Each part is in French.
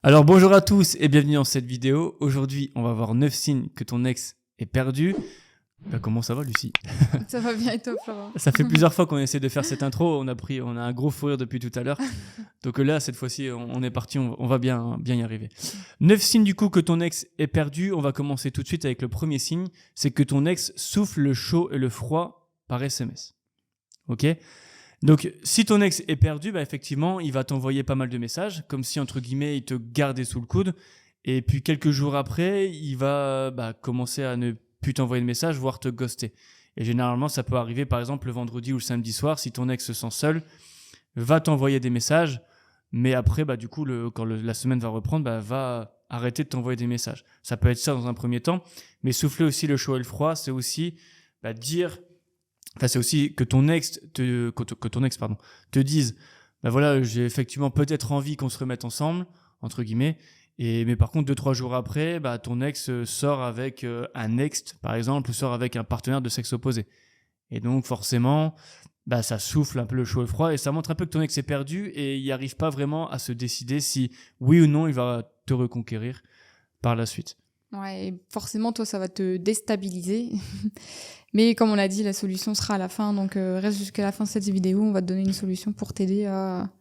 Alors bonjour à tous et bienvenue dans cette vidéo. Aujourd'hui, on va voir 9 signes que ton ex est perdu. Comment ça va, Lucie? Ça va bien et toi, Florent? Ça fait plusieurs fois qu'on essaie de faire cette intro. On a un gros fou rire depuis tout à l'heure. Donc là, cette fois-ci, on est parti. On va bien y arriver. 9 signes du coup que ton ex est perdu. On va commencer tout de suite avec le premier signe. C'est que ton ex souffle le chaud et le froid par SMS. Ok? Donc, si ton ex est perdu, effectivement, il va t'envoyer pas mal de messages, comme si, entre guillemets, il te gardait sous le coude. Et puis, quelques jours après, il va commencer à ne plus t'envoyer de messages, voire te ghoster. Et généralement, ça peut arriver, par exemple, le vendredi ou le samedi soir, si ton ex se sent seul, va t'envoyer des messages, mais après, du coup, quand la semaine va reprendre, va arrêter de t'envoyer des messages. Ça peut être ça dans un premier temps, mais souffler aussi le chaud et le froid, c'est aussi dire... Enfin, c'est aussi que ton ex te dise voilà, j'ai effectivement peut-être envie qu'on se remette ensemble, entre guillemets, mais par contre 2-3 jours après, ton ex sort avec un ex, par exemple, ou sort avec un partenaire de sexe opposé. Et donc forcément, ça souffle un peu le chaud et le froid, et ça montre un peu que ton ex est perdu et il n'arrive pas vraiment à se décider si oui ou non il va te reconquérir par la suite. Ouais, et forcément, toi, ça va te déstabiliser. Mais comme on l'a dit, la solution sera à la fin. Donc, reste jusqu'à la fin de cette vidéo. On va te donner une solution pour t'aider à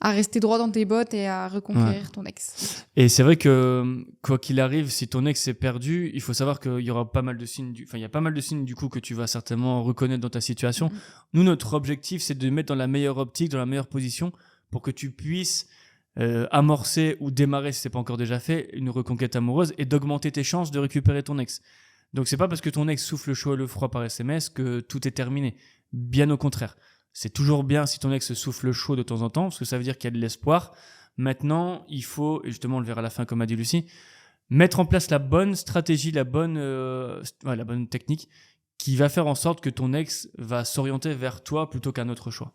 rester droit dans tes bottes et à reconquérir ton ex. Et c'est vrai que, quoi qu'il arrive, si ton ex est perdu, il faut savoir qu'il y aura pas mal de signes, il y a pas mal de signes du coup que tu vas certainement reconnaître dans ta situation. Nous, notre objectif, c'est de mettre dans la meilleure optique, dans la meilleure position pour que tu puisses amorcer ou démarrer, si c'est pas encore déjà fait, une reconquête amoureuse et d'augmenter tes chances de récupérer ton ex. Donc c'est pas parce que ton ex souffle le chaud et le froid par SMS que tout est terminé. Bien au contraire. C'est toujours bien si ton ex souffle chaud de temps en temps, parce que ça veut dire qu'il y a de l'espoir. Maintenant, il faut, et justement on le verra à la fin comme a dit Lucie, mettre en place la bonne stratégie, la bonne technique qui va faire en sorte que ton ex va s'orienter vers toi plutôt qu'un autre choix.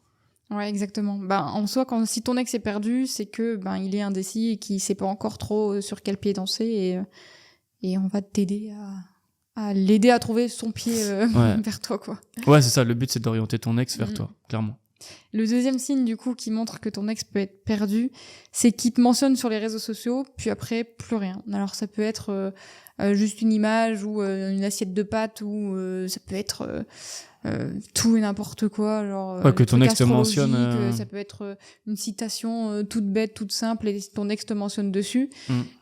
Ouais, exactement. En soi, si ton ex est perdu, c'est que il est indécis et qu'il sait pas encore trop sur quel pied danser, et on va t'aider à l'aider à trouver son pied vers toi, quoi. Ouais, c'est ça. Le but, c'est d'orienter ton ex vers toi, clairement. Le deuxième signe, du coup, qui montre que ton ex peut être perdu, c'est qu'il te mentionne sur les réseaux sociaux, puis après, plus rien. Alors, ça peut être juste une image ou une assiette de pâtes, ou ça peut être tout et n'importe quoi, genre que ton ex te mentionne. Ça peut être une citation toute bête, toute simple, et ton ex te mentionne dessus.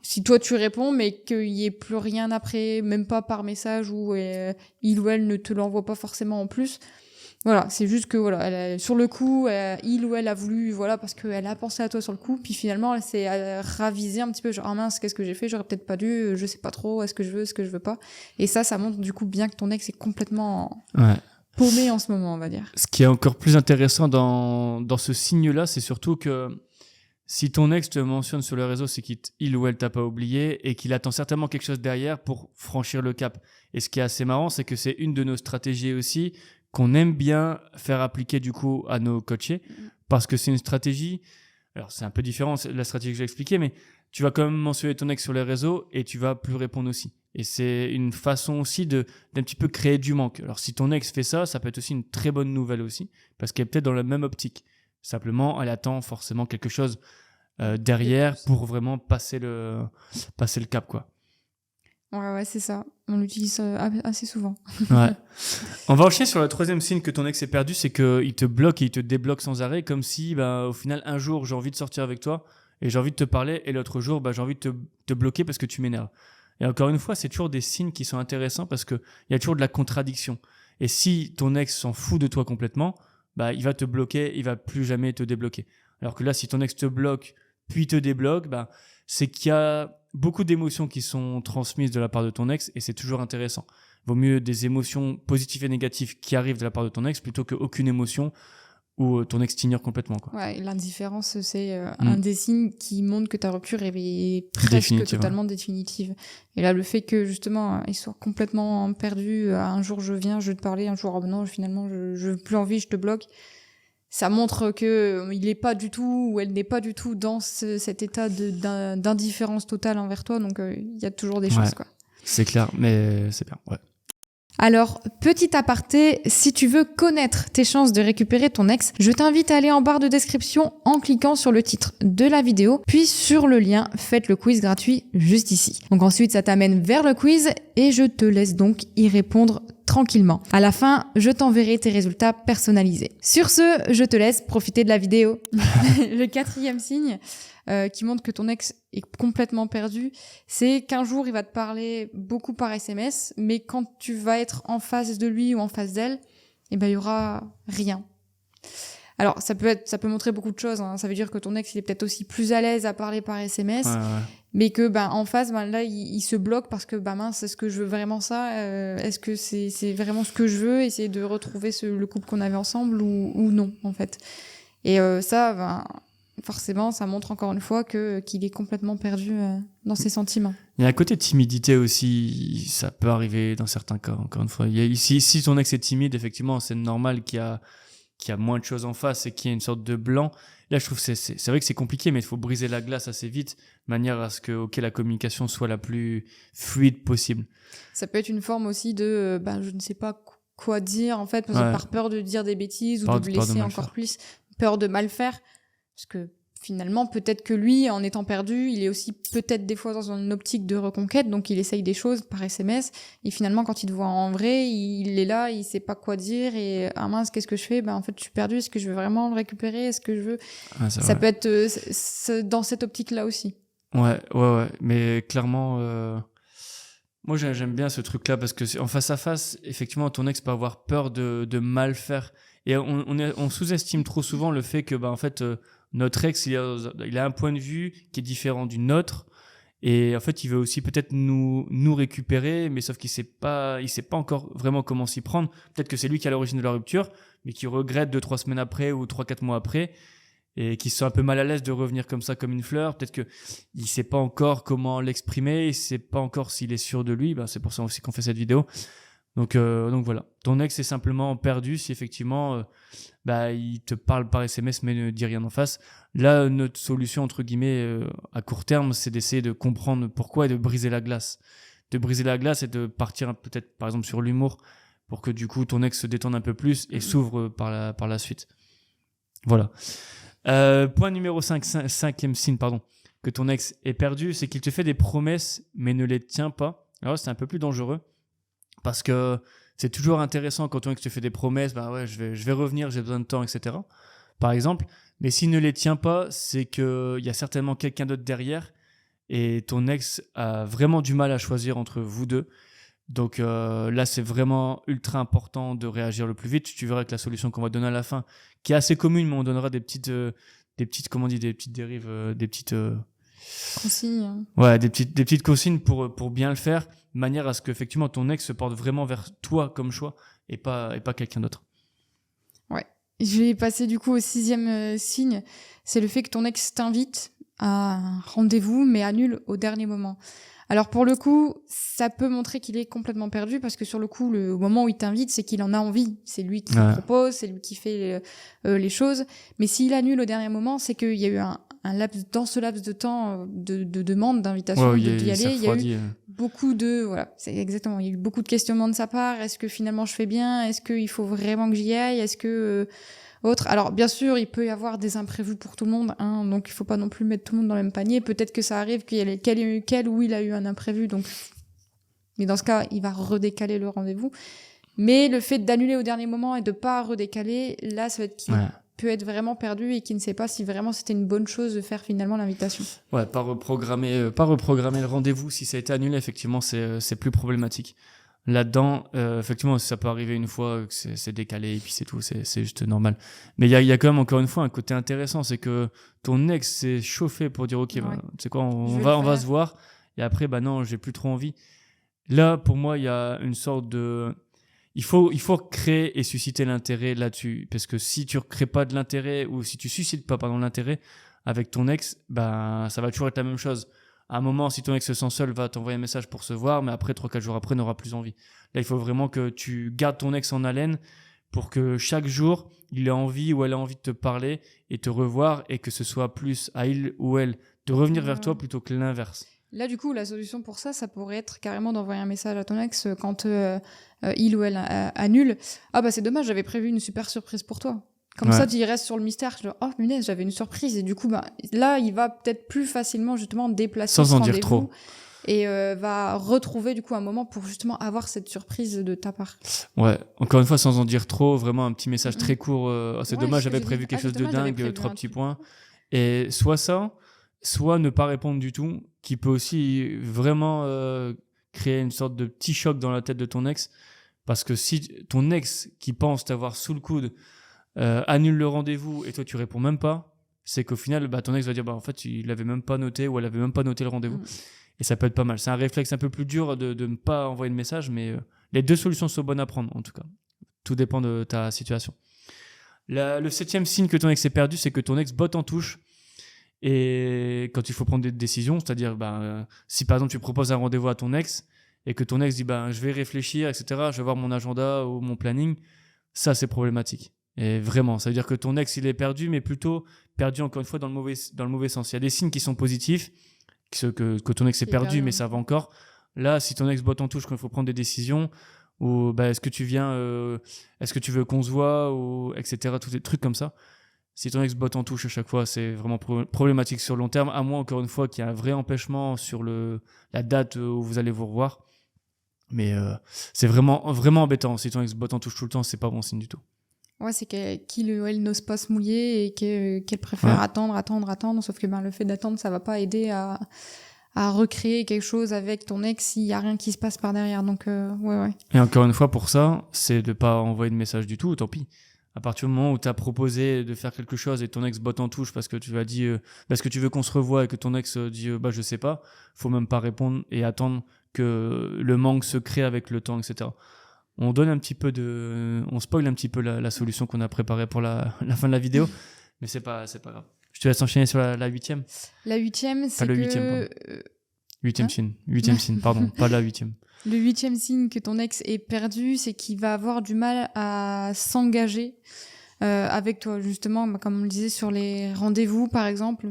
Si toi tu réponds, mais qu'il y ait plus rien après, même pas par message, ou il ou elle ne te l'envoie pas forcément en plus. Voilà, c'est juste que sur le coup, il ou elle a voulu, parce qu'elle a pensé à toi sur le coup, puis finalement elle s'est ravisée un petit peu, genre ah mince, qu'est-ce que j'ai fait, j'aurais peut-être pas dû, je sais pas trop, est-ce que je veux pas. Et ça montre du coup bien que ton ex est complètement paumé en ce moment, on va dire. Ce qui est encore plus intéressant dans ce signe-là, c'est surtout que si ton ex te mentionne sur le réseau, c'est qu'il ou elle t'a pas oublié et qu'il attend certainement quelque chose derrière pour franchir le cap. Et ce qui est assez marrant, c'est que c'est une de nos stratégies aussi qu'on aime bien faire appliquer du coup à nos coachés, parce que c'est une stratégie. Alors c'est un peu différent, c'est la stratégie que j'ai expliquée, mais tu vas quand même mentionner ton ex sur les réseaux et tu vas plus répondre aussi. Et c'est une façon aussi d'un petit peu créer du manque. Alors si ton ex fait ça, ça peut être aussi une très bonne nouvelle aussi, parce qu'elle est peut-être dans la même optique. Simplement, elle attend forcément quelque chose derrière pour vraiment passer le cap, quoi. Ouais, c'est ça. On l'utilise assez souvent. Ouais. On va enchaîner sur le troisième signe que ton ex est perdu, c'est qu'il te bloque et il te débloque sans arrêt, comme si, au final, un jour, j'ai envie de sortir avec toi et j'ai envie de te parler, et l'autre jour, j'ai envie de te bloquer parce que tu m'énerves. Et encore une fois, c'est toujours des signes qui sont intéressants parce qu'il y a toujours de la contradiction. Et si ton ex s'en fout de toi complètement, il va te bloquer, il va plus jamais te débloquer. Alors que là, si ton ex te bloque, puis te débloque, c'est qu'il y a beaucoup d'émotions qui sont transmises de la part de ton ex, et c'est toujours intéressant. Vaut mieux des émotions positives et négatives qui arrivent de la part de ton ex plutôt qu'aucune émotion où ton ex t'ignore complètement, quoi. Ouais, l'indifférence, c'est un des signes qui montre que ta rupture est presque totalement définitive. Et là, le fait que justement, il soit complètement perdu, un jour je viens, je veux te parler, un jour non, finalement, je veux plus envie, je te bloque. Ça montre que il est pas du tout, ou elle n'est pas du tout dans cet état d'indifférence totale envers toi, donc il y a toujours des chances, quoi. C'est clair, mais c'est bien, ouais. Alors, petit aparté, si tu veux connaître tes chances de récupérer ton ex, je t'invite à aller en barre de description en cliquant sur le titre de la vidéo, puis sur le lien « Faites le quiz gratuit » juste ici. Donc ensuite, ça t'amène vers le quiz et je te laisse donc y répondre tranquillement. À la fin, je t'enverrai tes résultats personnalisés. Sur ce, je te laisse profiter de la vidéo. Le 4e signe qui montre que ton ex est complètement perdu, c'est qu'un jour, il va te parler beaucoup par SMS, mais quand tu vas être en face de lui ou en face d'elle, il y aura rien. Alors, ça peut montrer beaucoup de choses, hein. Ça veut dire que ton ex, il est peut-être aussi plus à l'aise à parler par SMS, mais que, en face, là, il se bloque parce que, mince, est-ce que je veux vraiment ça? Est-ce que c'est vraiment ce que je veux? Essayer de retrouver le couple qu'on avait ensemble ou non, en fait. Et ça, forcément, ça montre encore une fois qu'il est complètement perdu dans ses sentiments. Il y a un côté timidité aussi, ça peut arriver dans certains cas, encore une fois. Si ton ex est timide, effectivement, c'est normal qu'il y a moins de choses en face et qu'il y ait une sorte de blanc. Là, je trouve que c'est vrai que c'est compliqué, mais il faut briser la glace assez vite, de manière à ce que la communication soit la plus fluide possible. Ça peut être une forme aussi de je ne sais pas quoi dire, en fait, par peur de dire des bêtises ou de blesser encore plus, peur de mal faire. Parce que finalement, peut-être que lui, en étant perdu, il est aussi peut-être des fois dans une optique de reconquête, donc il essaye des choses par SMS, et finalement, quand il te voit en vrai, il est là, il sait pas quoi dire, et ah mince, qu'est-ce que je fais? En fait, je suis perdu, est-ce que je veux vraiment le récupérer? Est-ce que je veux... Ça peut être dans cette optique-là aussi. Ouais, mais clairement... Moi, j'aime bien ce truc-là, parce que en face à face, effectivement, ton ex peut avoir peur de mal faire. Et on sous-estime trop souvent le fait que, en fait... notre ex, il a un point de vue qui est différent du nôtre, et en fait, il veut aussi peut-être nous récupérer, mais sauf qu'il sait pas encore vraiment comment s'y prendre. Peut-être que c'est lui qui est à l'origine de la rupture, mais qui regrette 2-3 semaines après ou 3-4 mois après, et qui se sent un peu mal à l'aise de revenir comme ça, comme une fleur. Peut-être que il sait pas encore comment l'exprimer, il sait pas encore s'il est sûr de lui. C'est pour ça aussi qu'on fait cette vidéo. Donc voilà, ton ex est simplement perdu si effectivement il te parle par SMS mais ne dit rien en face. Là, notre solution entre guillemets à court terme, c'est d'essayer de comprendre pourquoi et de briser la glace. De briser la glace et de partir peut-être par exemple sur l'humour pour que du coup ton ex se détende un peu plus et s'ouvre par la suite. Voilà. Point numéro 5e signe que ton ex est perdu, c'est qu'il te fait des promesses mais ne les tient pas. Alors c'est un peu plus dangereux. Parce que c'est toujours intéressant quand ton ex te fait des promesses, je vais revenir, j'ai besoin de temps, etc. Par exemple. Mais s'il ne les tient pas, c'est qu'il y a certainement quelqu'un d'autre derrière et ton ex a vraiment du mal à choisir entre vous deux. Donc là, c'est vraiment ultra important de réagir le plus vite. Tu verras que la solution qu'on va donner à la fin, qui est assez commune, mais on donnera des petites dérives, des petites... consignes. Ouais, des petites consignes pour bien le faire, de manière à ce qu'effectivement ton ex se porte vraiment vers toi comme choix et pas quelqu'un d'autre. Ouais. Je vais passer du coup au 6e signe, c'est le fait que ton ex t'invite à un rendez-vous mais annule au dernier moment. Alors pour le coup, ça peut montrer qu'il est complètement perdu parce que sur le coup, au moment où il t'invite, c'est qu'il en a envie. C'est lui qui propose, c'est lui qui fait les choses. Mais s'il annule au dernier moment, c'est qu'il y a eu dans ce laps de temps de demande d'invitation d'y aller. Il y a eu beaucoup c'est exactement. Il y a eu beaucoup de questionnements de sa part. Est-ce que finalement je fais bien? Est-ce qu'il faut vraiment que j'y aille? Est-ce que autre. Alors, bien sûr, il peut y avoir des imprévus pour tout le monde, hein, donc il faut pas non plus mettre tout le monde dans le même panier. Peut-être que ça arrive qu'elle ou il a eu un imprévu, donc. Mais dans ce cas, il va redécaler le rendez-vous. Mais le fait d'annuler au dernier moment et de pas redécaler, là, ça va être qu'il peut être vraiment perdu et qu'il ne sait pas si vraiment c'était une bonne chose de faire finalement l'invitation. Ouais, pas reprogrammer le rendez-vous. Si ça a été annulé, effectivement, c'est plus problématique. Là-dedans, effectivement, ça peut arriver une fois que c'est décalé et puis c'est tout, c'est juste normal. Mais il y a quand même encore une fois un côté intéressant, c'est que ton ex s'est chauffé pour dire ok, tu sais quoi, on va se voir et après non, j'ai plus trop envie. Là, pour moi, il y a une sorte de il faut créer et susciter l'intérêt là-dessus, parce que si tu ne crées pas de l'intérêt ou si tu suscites pas l'intérêt avec ton ex, ça va toujours être la même chose. À un moment, si ton ex se sent seul, va t'envoyer un message pour se voir, mais après, 3-4 jours après, n'aura plus envie. Là, il faut vraiment que tu gardes ton ex en haleine pour que chaque jour, il ait envie ou elle a envie de te parler et te revoir et que ce soit plus à il ou elle de revenir vers toi plutôt que l'inverse. Là, du coup, la solution pour ça pourrait être carrément d'envoyer un message à ton ex quand il ou elle annule. Ah bah c'est dommage, j'avais prévu une super surprise pour toi. Comme ça, tu y restes sur le mystère. Genre, oh punaise, j'avais une surprise. Et du coup, bah, là, il va peut-être plus facilement justement déplacer sans ce en dire trop. Et va retrouver du coup un moment pour justement avoir cette surprise de ta part. Ouais, encore une fois, sans en dire trop, vraiment un petit message très court. C'est dommage, j'avais prévu quelque chose de dingue, 3 petits points. Et soit ça, soit ne pas répondre du tout, qui peut aussi vraiment créer une sorte de petit choc dans la tête de ton ex. Parce que si ton ex qui pense t'avoir sous le coude annule le rendez-vous et toi tu réponds même pas, c'est qu'au final, bah, ton ex va dire bah en fait il l'avait même pas noté ou elle avait même pas noté le rendez-vous. Et ça peut être pas mal. C'est un réflexe un peu plus dur de ne pas envoyer de message, mais les deux solutions sont bonnes à prendre en tout cas. Tout dépend de ta situation. Le 7e signe que ton ex est perdu, c'est que ton ex botte en touche. Et quand il faut prendre des décisions, c'est-à-dire si par exemple tu proposes un rendez-vous à ton ex et que ton ex dit je vais réfléchir, etc., je vais voir mon agenda ou mon planning, ça c'est problématique. Et vraiment, ça veut dire que ton ex il est perdu, mais plutôt perdu encore une fois dans le mauvais sens. Il y a des signes qui sont positifs, que ton ex est perdu, mais ça va encore. Là, si ton ex botte en touche quand il faut prendre des décisions, ou est-ce que tu viens, est-ce que tu veux qu'on se voit, ou etc., tous ces trucs comme ça. Si ton ex botte en touche à chaque fois, c'est vraiment problématique sur le long terme, à moins encore une fois qu'il y ait un vrai empêchement sur la date où vous allez vous revoir. Mais c'est vraiment, vraiment embêtant. Si ton ex botte en touche tout le temps, c'est pas bon signe du tout. Ouais, c'est qu'il ou elle n'ose pas se mouiller et qu'elle préfère attendre. Sauf que le fait d'attendre, ça va pas aider à recréer quelque chose avec ton ex s'il y a rien qui se passe par derrière. Donc, ouais. Et encore une fois, pour ça, c'est de pas envoyer de message du tout, tant pis. À partir du moment où tu as proposé de faire quelque chose et ton ex botte en touche parce que tu as dit parce que tu veux qu'on se revoie et que ton ex dit je sais pas, faut même pas répondre et attendre que le manque se crée avec le temps, etc. On donne un petit peu on spoil un petit peu la solution qu'on a préparée pour la fin de la vidéo, mais c'est pas grave. Je te laisse enchaîner sur la 8e. La 8e, c'est le 8e, pardon. 8e signe. 8e signe, pardon, pas la 8e. Le 8e signe que ton ex est perdu, c'est qu'il va avoir du mal à s'engager avec toi, justement, comme on le disait sur les rendez-vous, par exemple.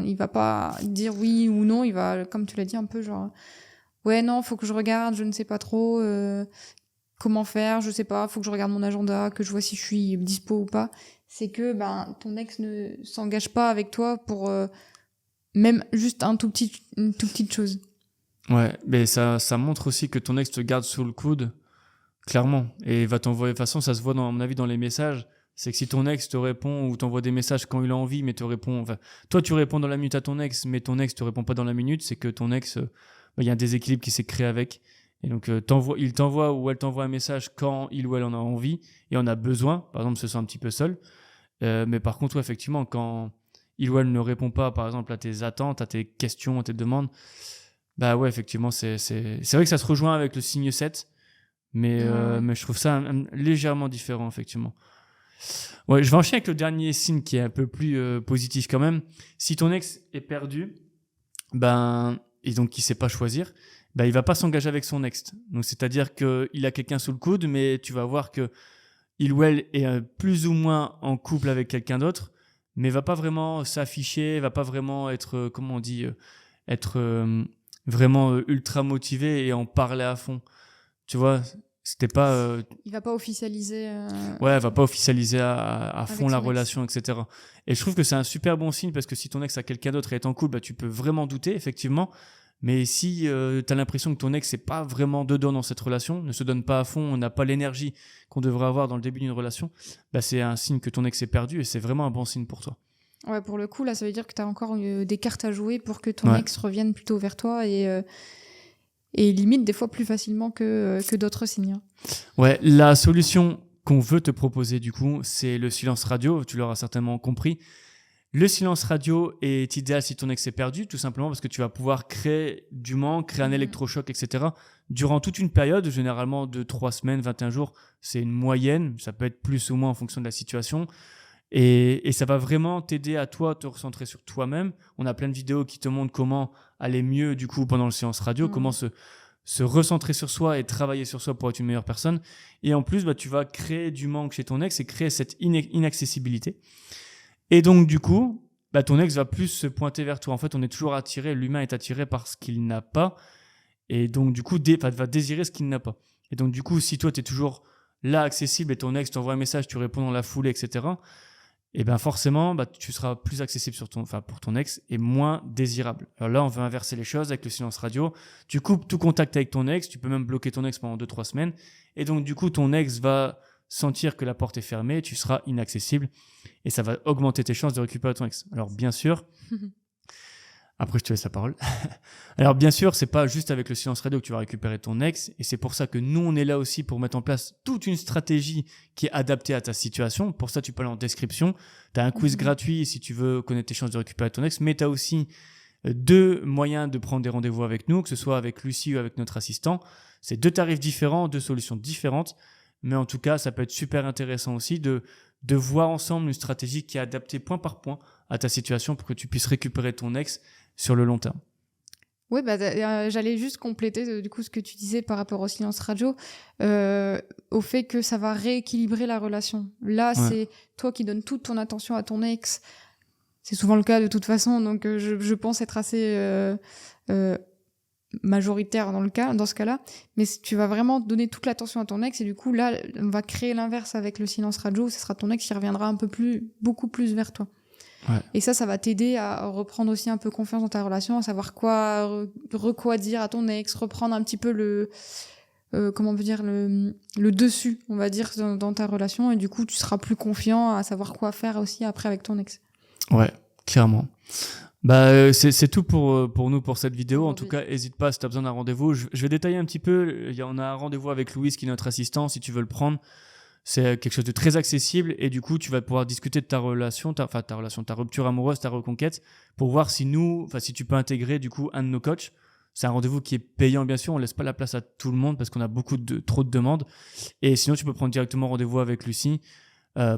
Il va pas dire oui ou non, il va, comme tu l'as dit, un peu genre ouais, non, faut que je regarde, je ne sais pas trop comment faire, je sais pas, faut que je regarde mon agenda, que je vois si je suis dispo ou pas. C'est que ton ex ne s'engage pas avec toi pour même juste une toute petite chose. Ouais, mais ça montre aussi que ton ex te garde sous le coude, clairement. Et va t'envoyer, de toute façon, ça se voit à mon avis dans les messages. C'est que si ton ex te répond ou t'envoie des messages quand il a envie, mais te répond, toi tu réponds dans la minute à ton ex, mais ton ex te répond pas dans la minute, c'est que ton ex, il y a un déséquilibre qui s'est créé avec. Et donc, il t'envoie ou elle t'envoie un message quand il ou elle en a envie et en a besoin. Par exemple, se sent un petit peu seul. Mais par contre, ouais, effectivement, quand il ou elle ne répond pas, par exemple, à tes attentes, à tes questions, à tes demandes, ouais, effectivement, c'est vrai que ça se rejoint avec le signe 7, mais je trouve ça légèrement différent, effectivement. Ouais, je vais enchaîner avec le dernier signe qui est un peu plus positif quand même. Si ton ex est perdu, et donc qu'il sait pas choisir, il va pas s'engager avec son ex. Donc c'est-à-dire qu'il a quelqu'un sous le coude, mais tu vas voir que il ou elle est plus ou moins en couple avec quelqu'un d'autre, mais va pas vraiment s'afficher, va pas vraiment être, comment on dit, être vraiment ultra motivé et en parler à fond. Tu vois, c'était pas... Il va pas officialiser... Ouais, va pas officialiser à fond la relation, ex. etc. Et je trouve que c'est un super bon signe parce que si ton ex a quelqu'un d'autre et est en couple, tu peux vraiment douter, effectivement. Mais si tu as l'impression que ton ex n'est pas vraiment dedans dans cette relation, ne se donne pas à fond, n'a pas l'énergie qu'on devrait avoir dans le début d'une relation, c'est un signe que ton ex est perdu et c'est vraiment un bon signe pour toi. Ouais, pour le coup, là, ça veut dire que tu as encore des cartes à jouer pour que ton ex revienne plutôt vers toi et limite des fois plus facilement que d'autres signes. Ouais, la solution qu'on veut te proposer du coup, c'est le silence radio, tu l'auras certainement compris. Le silence radio est idéal si ton ex est perdu, tout simplement parce que tu vas pouvoir créer du manque, créer un électrochoc, etc. durant toute une période, généralement de 3 semaines, 21 jours, c'est une moyenne, ça peut être plus ou moins en fonction de la situation. Et ça va vraiment t'aider à toi te recentrer sur toi-même. On a plein de vidéos qui te montrent comment aller mieux du coup pendant le silence radio, comment se recentrer sur soi et travailler sur soi pour être une meilleure personne. Et en plus, tu vas créer du manque chez ton ex et créer cette inaccessibilité. Et donc, du coup, bah, ton ex va plus se pointer vers toi. En fait, on est toujours attiré, l'humain est attiré par ce qu'il n'a pas. Et donc, du coup, va désirer ce qu'il n'a pas. Et donc, du coup, si toi, tu es toujours là, accessible, et ton ex t'envoie un message, tu réponds dans la foulée, etc., et bien forcément, bah, tu seras plus accessible pour ton ex et moins désirable. Alors là, on veut inverser les choses avec le silence radio. Tu coupes tout contact avec ton ex, tu peux même bloquer ton ex pendant 2-3 semaines. Et donc, du coup, ton ex va sentir que la porte est fermée, tu seras inaccessible et ça va augmenter tes chances de récupérer ton ex. Alors, bien sûr, après, je te laisse la parole. Alors, bien sûr, c'est pas juste avec le silence radio que tu vas récupérer ton ex. Et c'est pour ça que nous, on est là aussi pour mettre en place toute une stratégie qui est adaptée à ta situation. Pour ça, tu peux aller en description. Tu as un quiz gratuit si tu veux connaître tes chances de récupérer ton ex. Mais tu as aussi 2 moyens de prendre des rendez-vous avec nous, que ce soit avec Lucie ou avec notre assistant. C'est 2 tarifs différents, 2 solutions différentes. Mais en tout cas, ça peut être super intéressant aussi de voir ensemble une stratégie qui est adaptée point par point à ta situation pour que tu puisses récupérer ton ex sur le long terme. Oui, j'allais juste compléter du coup ce que tu disais par rapport au silence radio, au fait que ça va rééquilibrer la relation. Là, c'est toi qui donnes toute ton attention à ton ex. C'est souvent le cas de toute façon, donc je pense être assez majoritaire dans ce cas-là. Mais tu vas vraiment donner toute l'attention à ton ex et du coup, là, on va créer l'inverse avec le silence radio. Ce sera ton ex qui reviendra beaucoup plus vers toi. Ouais. Et ça va t'aider à reprendre aussi un peu confiance dans ta relation, à savoir quoi dire à ton ex, reprendre un petit peu le dessus, on va dire, dans ta relation. Et du coup, tu seras plus confiant à savoir quoi faire aussi après avec ton ex. Ouais, clairement. Bah, c'est tout pour nous pour cette vidéo. En tout cas, n'hésite pas si tu as besoin d'un rendez-vous. Je vais détailler un petit peu. On a un rendez-vous avec Louise qui est notre assistant, si tu veux le prendre. C'est quelque chose de très accessible et du coup, tu vas pouvoir discuter de ta relation, ta rupture amoureuse, ta reconquête, pour voir si tu peux intégrer du coup un de nos coachs. C'est un rendez-vous qui est payant, bien sûr. On laisse pas la place à tout le monde parce qu'on a trop de demandes. Et sinon, tu peux prendre directement rendez-vous avec Lucie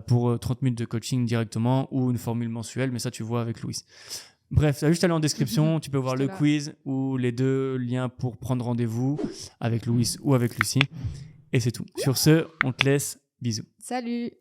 pour 30 minutes de coaching directement ou une formule mensuelle, mais ça, tu vois avec Louise. Bref, tu as juste aller en description, tu peux voir le quiz ou les 2 liens pour prendre rendez-vous avec Louise ou avec Lucie. Et c'est tout. Sur ce, on te laisse. Bisous. Salut.